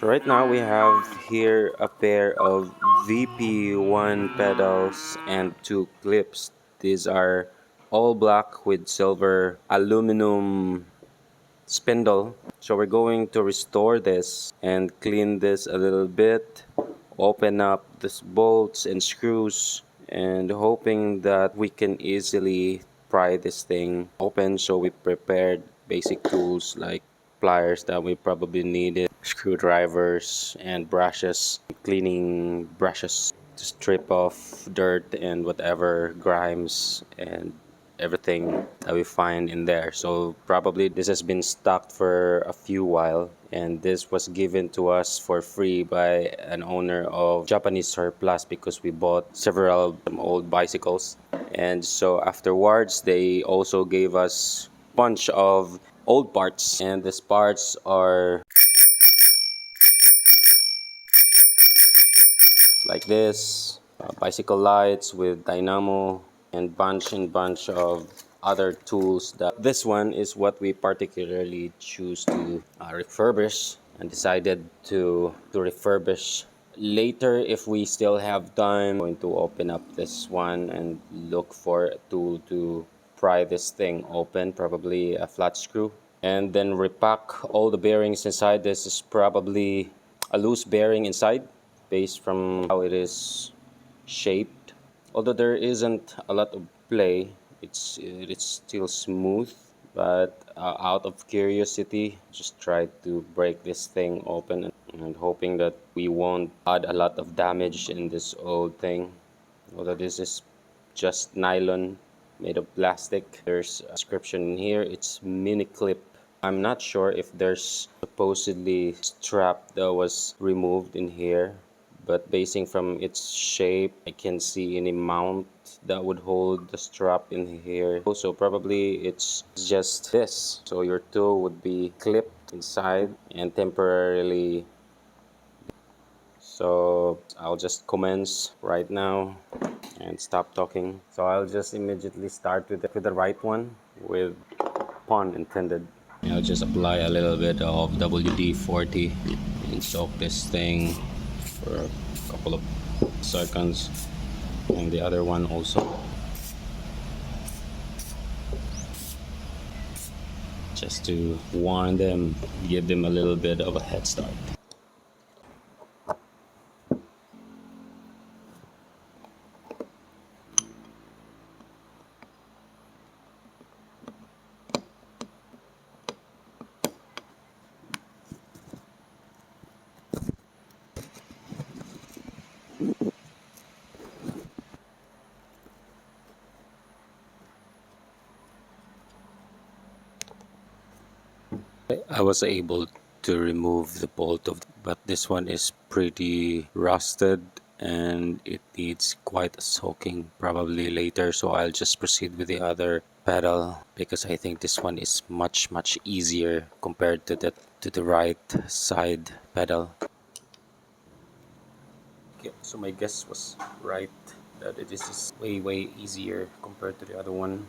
So right now we have here a pair of VP1 pedals and two clips. These are all black with silver aluminum spindle. So we're going to restore this and clean this a little bit, open up these bolts and screws, and hoping that we can easily pry this thing open. So we prepared basic tools like pliers that we probably needed, screwdrivers and brushes, cleaning brushes to strip off dirt and whatever grimes and everything that we find in there. So probably this has been stocked for a few while, and this was given to us for free by an owner of Japanese surplus because we bought several old bicycles. And so afterwards they also gave us a bunch of old parts, and these parts are like this, bicycle lights with dynamo and bunch of other tools. That this one is what we particularly choose to refurbish and decided to refurbish later. If we still have time, I'm going to open up this one and look for a tool to pry this thing open, probably a flat screw, and then repack all the bearings inside. This is probably a loose bearing inside based from how it is shaped. Although there isn't a lot of play, it's still smooth. But out of curiosity, just try to break this thing open and hoping that we won't add a lot of damage in this old thing. Although this is just nylon made of plastic. There's a description in here. It's mini clip. I'm not sure if there's supposedly strap that was removed in here, but basing from its shape, I can see any mount that would hold the strap in here. Also, probably it's just this. So your tool would be clipped inside and temporarily. So I'll just commence right now and stop talking. So I'll just immediately start with the right one, with pun intended. I'll just apply a little bit of WD-40 and soak this thing for a couple of seconds, and the other one also, just to warn them, give them a little bit of a head start. I was able to remove the bolt of, but this one is pretty rusted and it needs quite a soaking probably later, so I'll just proceed with the other pedal because I think this one is much easier compared to the right side pedal. Okay, so my guess was right, that it is way easier compared to the other one.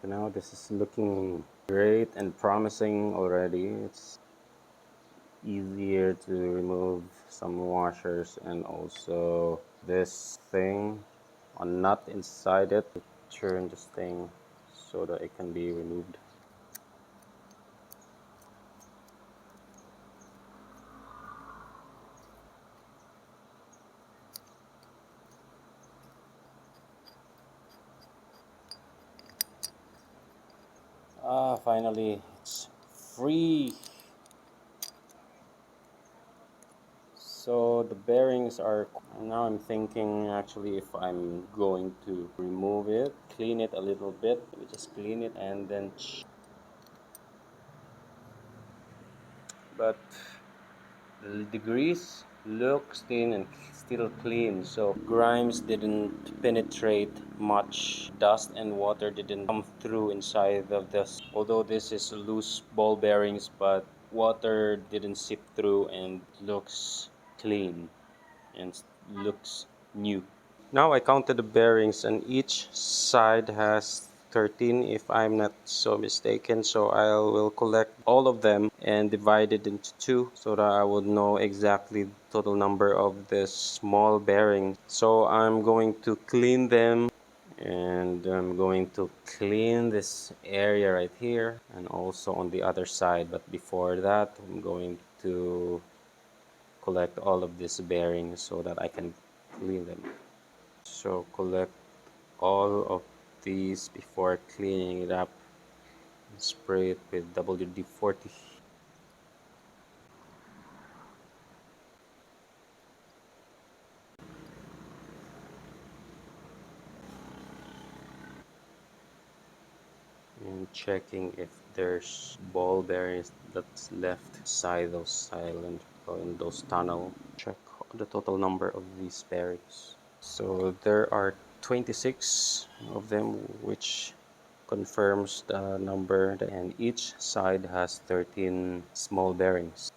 So now this is looking great and promising already. It's easier to remove some washers, and also this thing on nut inside it, turn this thing so that it can be removed. Finally it's free. So the bearings are, now I'm thinking actually if I'm going to remove it, clean it a little bit. We just clean it and then but the grease looks thin and still clean, so grimes didn't penetrate much, dust and water didn't come through inside of this. Although this is loose ball bearings, but water didn't seep through and looks clean and looks new. Now I counted the bearings and each side has 13 if I'm not so mistaken, so I will collect all of them and divide it into two so that I would know exactly the total number of the small bearings. So I'm going to clean them, and I'm going to clean this area right here and also on the other side, but before that I'm going to collect all of these bearings so that I can clean them. So collect all of these before cleaning it up. Spray it with WD-40. And checking if there's ball bearings that's left inside those silent or in those tunnel. Check the total number of these bearings. So there are 26 of them, which confirms the number, and each side has 13 small bearings.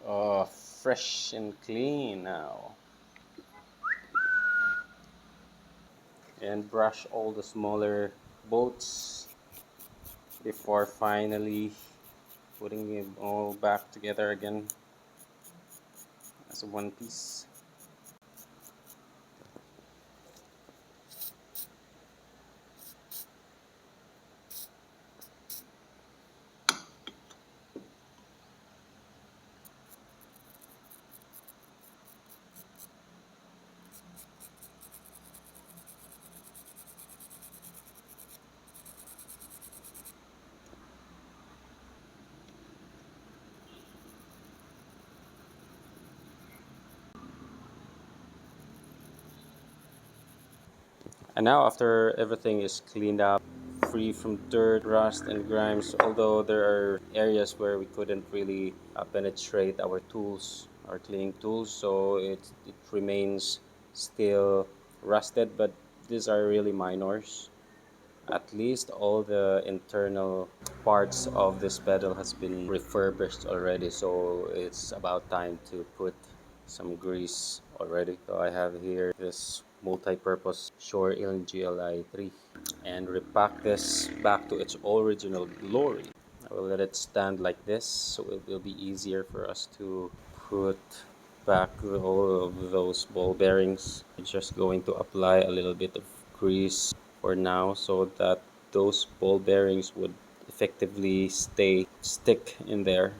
Oh, fresh and clean now. And brush all the smaller bolts before finally putting it all back together again as one piece. And now after everything is cleaned up, free from dirt, rust, and grimes, although there are areas where we couldn't really penetrate our tools, our cleaning tools, so it remains still rusted, but these are really minors. At least all the internal parts of this pedal has been refurbished already, so it's about time to put some grease already. So I have here this multi-purpose Shore GLI 3 and repack this back to its original glory. I will let it stand like this so it will be easier for us to put back all of those ball bearings. I'm just going to apply a little bit of grease for now so that those ball bearings would effectively stick in there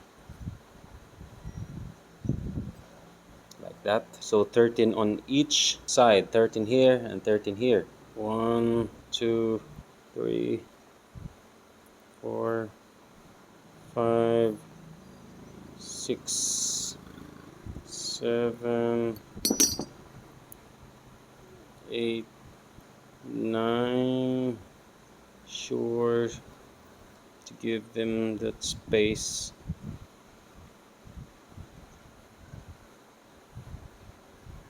like that. So 13 on each side, 13 here and 13 here. 1, 2, 3, 4, 5, 6, 7, 8, 9. Sure to give them that space.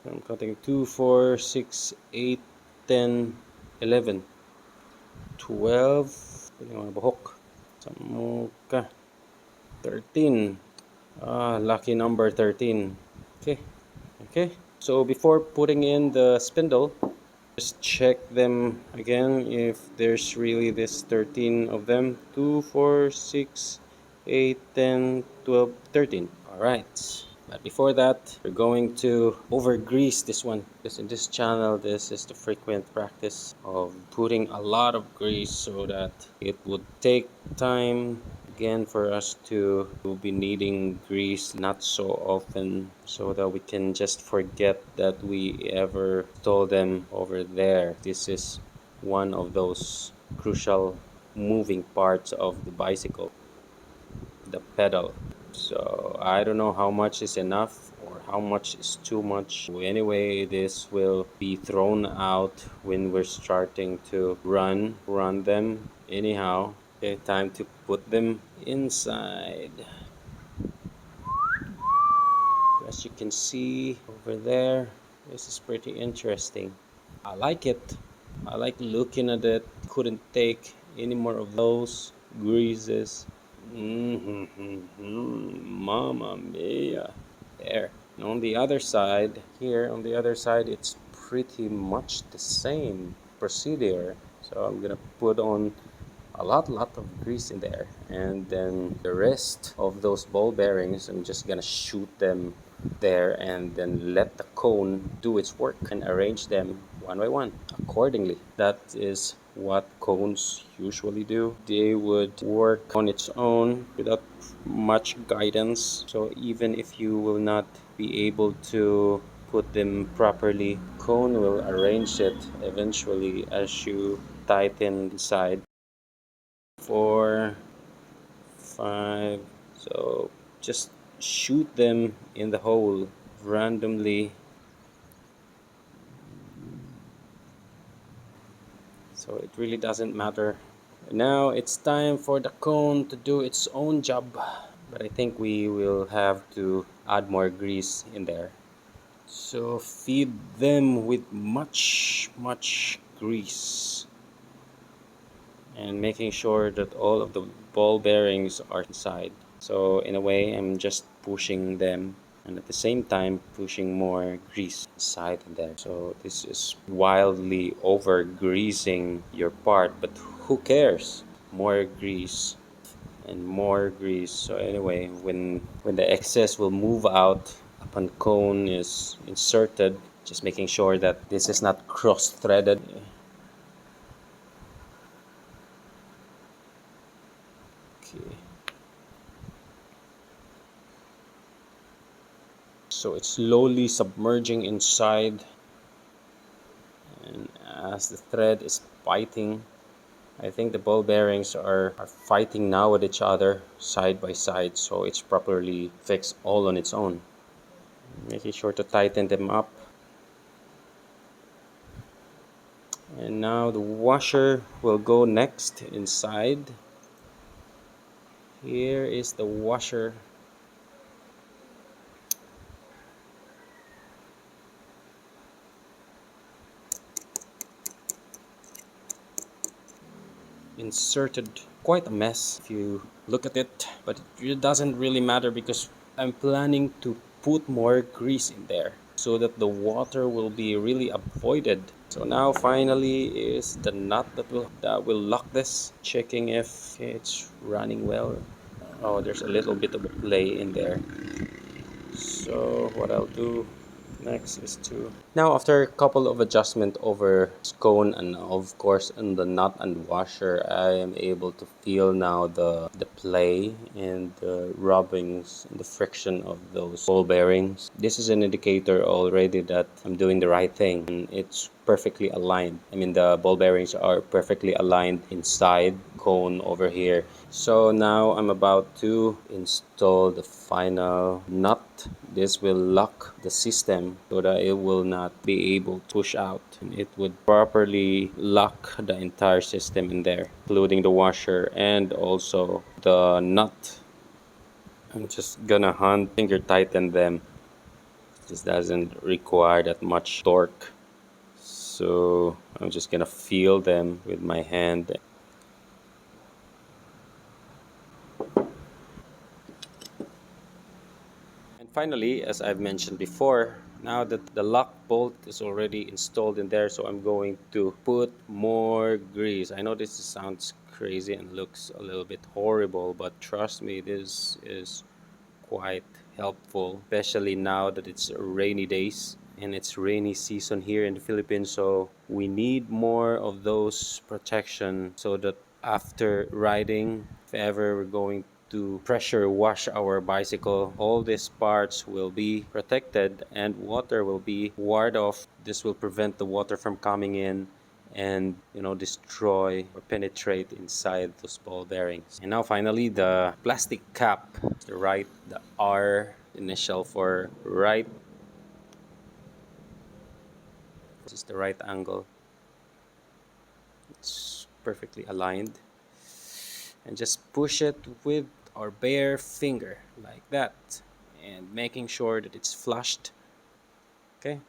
I'm counting 2, 4, 6, 8, 10, 11, 12. Piling mga buhok. Samuka. 13. Lucky number 13. Okay. So before putting in the spindle, just check them again if there's really this 13 of them. 2, 4, 6, 8, 10, 12, 13. Alright. But before that, we're going to over grease this one, because in this channel this is the frequent practice of putting a lot of grease so that it would take time again for us to be needing grease not so often, so that we can just forget that we ever stole them over there. This is one of those crucial moving parts of the bicycle, the pedal. So I don't know how much is enough or how much is too much. Anyway, this will be thrown out when we're starting to run them anyhow. Okay, time to put them inside. As you can see over there, this is pretty interesting. I like it. I like looking at it. Couldn't take any more of those greases. Mama mia. There. And on the other side, here on the other side, it's pretty much the same procedure. So I'm gonna put on a lot of grease in there, and then the rest of those ball bearings I'm just gonna shoot them there and then let the cone do its work and arrange them one by one accordingly. That is what cones usually do. They would work on its own without much guidance, so even if you will not be able to put them properly, cone will arrange it eventually as you tighten the side. 4, 5. So just shoot them in the hole randomly. So it really doesn't matter. Now it's time for the cone to do its own job. But I think we will have to add more grease in there. So feed them with much grease, and making sure that all of the ball bearings are inside. So in a way, I'm just pushing them and at the same time pushing more grease inside there. So this is wildly over greasing your part, but who cares? More grease and more grease. So anyway, when the excess will move out upon cone is inserted, just making sure that this is not cross-threaded. Okay. So it's slowly submerging inside, and as the thread is biting, I think the ball bearings are fighting now with each other side by side, so it's properly fixed all on its own. Making sure to tighten them up. And now the washer will go next inside. Here is the washer. Inserted. Quite a mess if you look at it, but it doesn't really matter because I'm planning to put more grease in there so that the water will be really avoided. So now finally is the nut that will lock this, checking if it's running well. Oh, there's a little bit of a play in there. So what I'll do next is to now, after a couple of adjustment over cone and of course in the nut and washer, I am able to feel now the play and the rubbings and the friction of those ball bearings. This is an indicator already that I'm doing the right thing and it's perfectly aligned. I mean, the ball bearings are perfectly aligned inside cone over here. So now I'm about to install the final nut. This will lock the system so that it will not be able to push out, and it would properly lock the entire system in there, including the washer and also the nut. I'm just gonna finger tighten them. This doesn't require that much torque, so I'm just gonna feel them with my hand. And finally, as I've mentioned before, now that the lock bolt is already installed in there, so I'm going to put more grease. I know this sounds crazy and looks a little bit horrible, but trust me, this is quite helpful, especially now that it's rainy days and it's rainy season here in the Philippines. So we need more of those protection so that after riding, if ever we're going to pressure wash our bicycle, all these parts will be protected and water will be ward off. This will prevent the water from coming in and destroy or penetrate inside those ball bearings. And now finally the plastic cap, the R initial for right. This is the right angle. It's perfectly aligned, and just push it with our bare finger like that and making sure that it's flushed. Okay,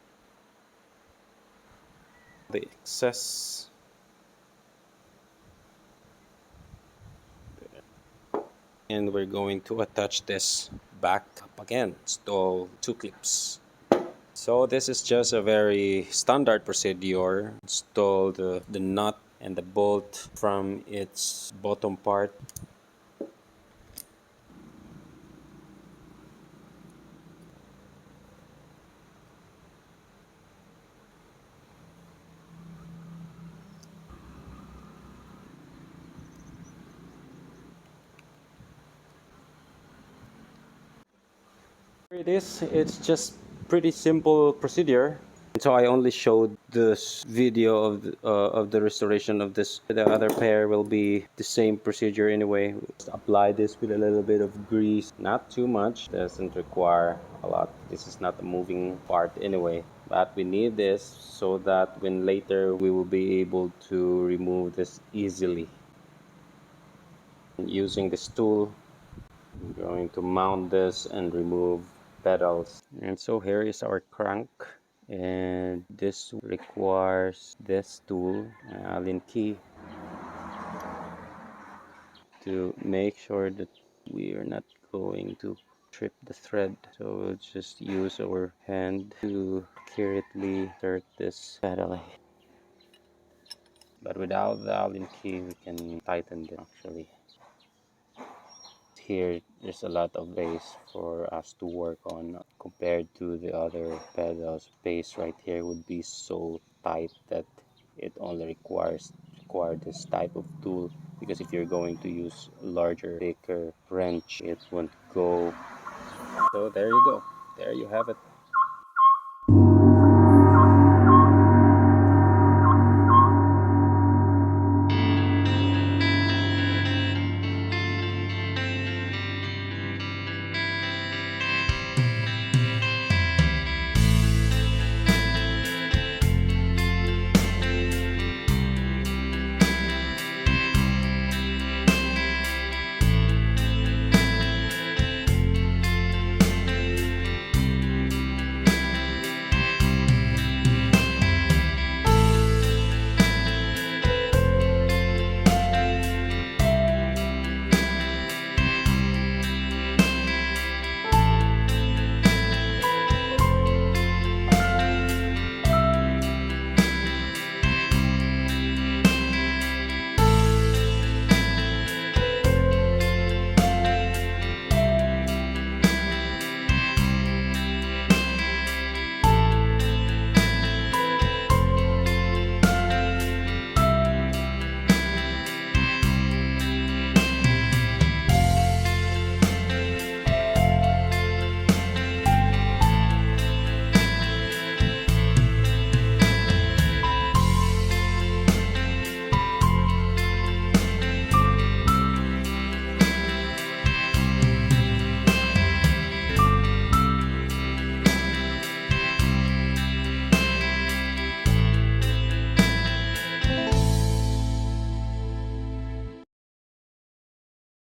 the excess. And we're going to attach this back up again. Install two clips. So this is just a very standard procedure. Install the nut and the bolt from its bottom part. Here it is. It's just pretty simple procedure. So I only showed this video of the restoration of this. The other pair will be the same procedure anyway. Just apply this with a little bit of grease, not too much. Doesn't require a lot. This is not a moving part anyway. But we need this so that when later we will be able to remove this easily. Using this tool, I'm going to mount this and remove pedals. And so here is our crank, and this requires this tool, Allen key, to make sure that we are not going to trip the thread. So we'll just use our hand to accurately insert this pedal. But without the Allen key, we can tighten it actually. Here there's a lot of space for us to work on compared to the other pedals. Space right here would be so tight that it only require this type of tool, because if you're going to use larger, thicker wrench, it won't go. So there you go, there you have it.